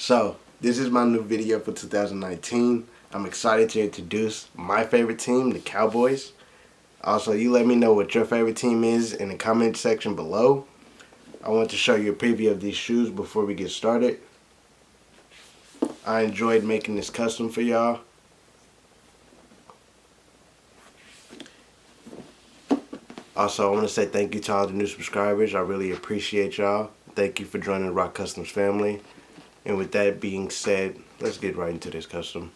So, this is my new video for 2019. I'm excited to introduce my favorite team, the Cowboys. Also, you let me know what your favorite team is in the comment section below. I want to show you a preview of these shoes before we get started. I enjoyed making this custom for y'all. Also, I want to say thank you to all the new subscribers. I really appreciate y'all. Thank you for joining the Rock Customs family. And with that being said, let's get right into this custom.